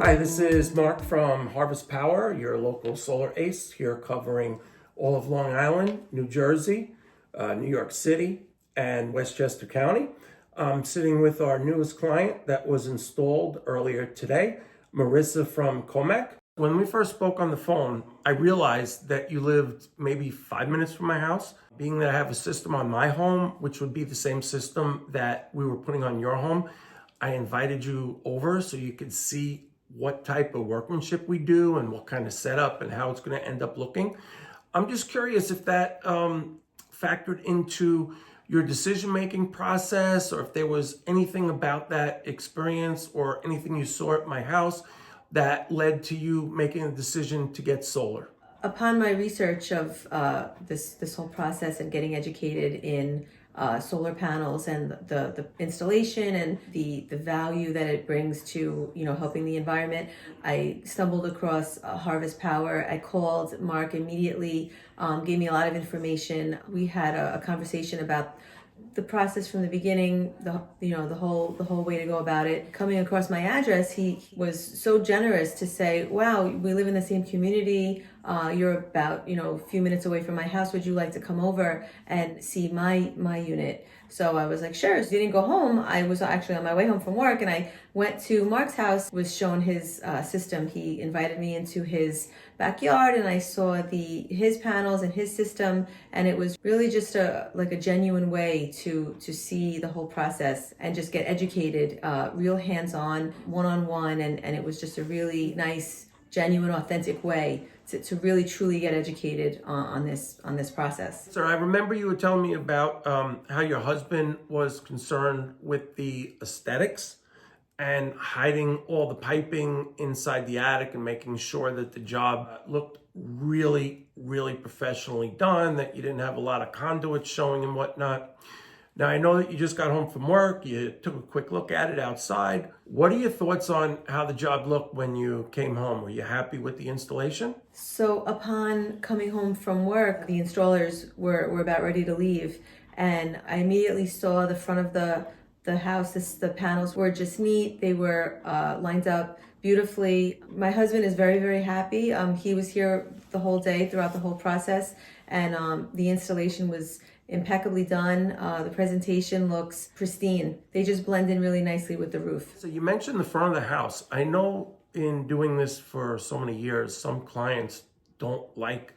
Hi, this is Mark from Harvest Power, your local solar ace, here covering all of Long Island, New Jersey, New York City, and Westchester County. I'm sitting with our newest client that was installed earlier today, Marisa from Commack. When we first spoke on the phone, I realized that you lived maybe 5 minutes from my house. Being that I have a system on my home, which would be the same system that we were putting on your home, I invited you over so you could see what type of workmanship we do and what kind of setup and how it's going to end up looking. I'm just curious if that factored into your decision-making process, or if there was anything about that experience or anything you saw at my house that led to you making a decision to get solar. Upon my research of this whole process and getting educated in solar panels and the installation and the value that it brings to helping the environment, I stumbled across Harvest Power. I called Mark immediately, gave me a lot of information. We had a conversation about the process from the beginning, the whole way to go about it. Coming across my address, he was so generous to say, "Wow, we live in the same community. You're about a few minutes away from my house. Would you like to come over and see my unit?" So I was like, sure. So I didn't go home. I was actually on my way home from work, and I went to Mark's house, was shown his system. He invited me into his backyard, and I saw his panels and his system, and it was really just a genuine way to see the whole process and just get educated, real hands-on, one-on-one, and it was just a really nice, genuine, authentic way to really truly get educated on this process. Sir, I remember you were telling me about how your husband was concerned with the aesthetics and hiding all the piping inside the attic and making sure that the job looked really, really professionally done, that you didn't have a lot of conduits showing and whatnot. Now, I know that you just got home from work. You took a quick look at it outside. What are your thoughts on how the job looked when you came home? Were you happy with the installation? So upon coming home from work, the installers were about ready to leave, and I immediately saw the front of the house. The panels were just neat. They were lined up beautifully. My husband is very, very happy. He was here the whole day throughout the whole process, and the installation was impeccably done. The presentation looks pristine. They just blend in really nicely with the roof. So you mentioned the front of the house. I know in doing this for so many years, some clients don't like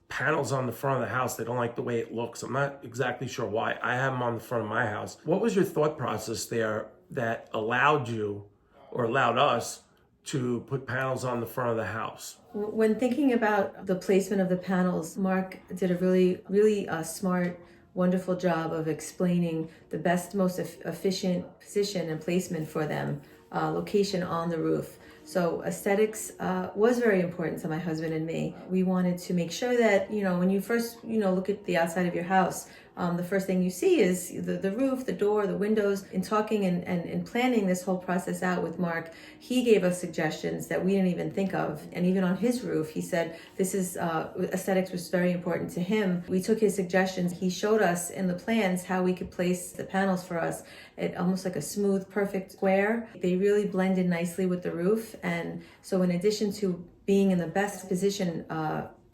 panels on the front of the house. They don't like the way it looks. I'm not exactly sure why. I have them on the front of my house. What was your thought process there that allowed you or allowed us to put panels on the front of the house? When thinking about the placement of the panels, Mark did a really, really smart, wonderful job of explaining the best, most efficient position and placement for them, location on the roof. So aesthetics was very important to my husband and me. We wanted to make sure that, when you first, look at the outside of your house, the first thing you see is the roof, the door, the windows. In talking and planning this whole process out with Mark, he gave us suggestions that we didn't even think of. And even on his roof, he said this is aesthetics was very important to him. We took his suggestions. He showed us in the plans how we could place the panels for us at almost like a smooth, perfect square. They really blended nicely with the roof. And so in addition to being in the best position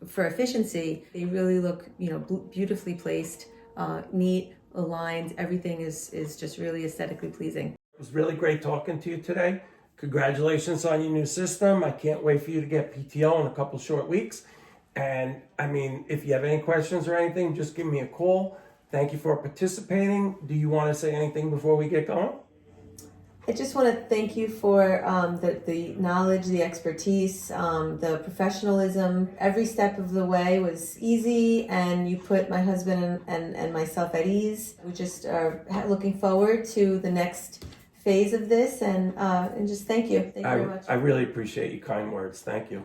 for efficiency, they really look beautifully placed. Neat, aligned, everything is just really aesthetically pleasing. It was really great talking to you today. Congratulations on your new system. I can't wait for you to get PTO in a couple short weeks. And if you have any questions or anything, just give me a call. Thank you for participating. Do you want to say anything before we get going? I just want to thank you for the knowledge, the expertise, the professionalism. Every step of the way was easy, and you put my husband and myself at ease. We just are looking forward to the next phase of this, and just thank you. Thank you very much. I really appreciate your kind words. Thank you.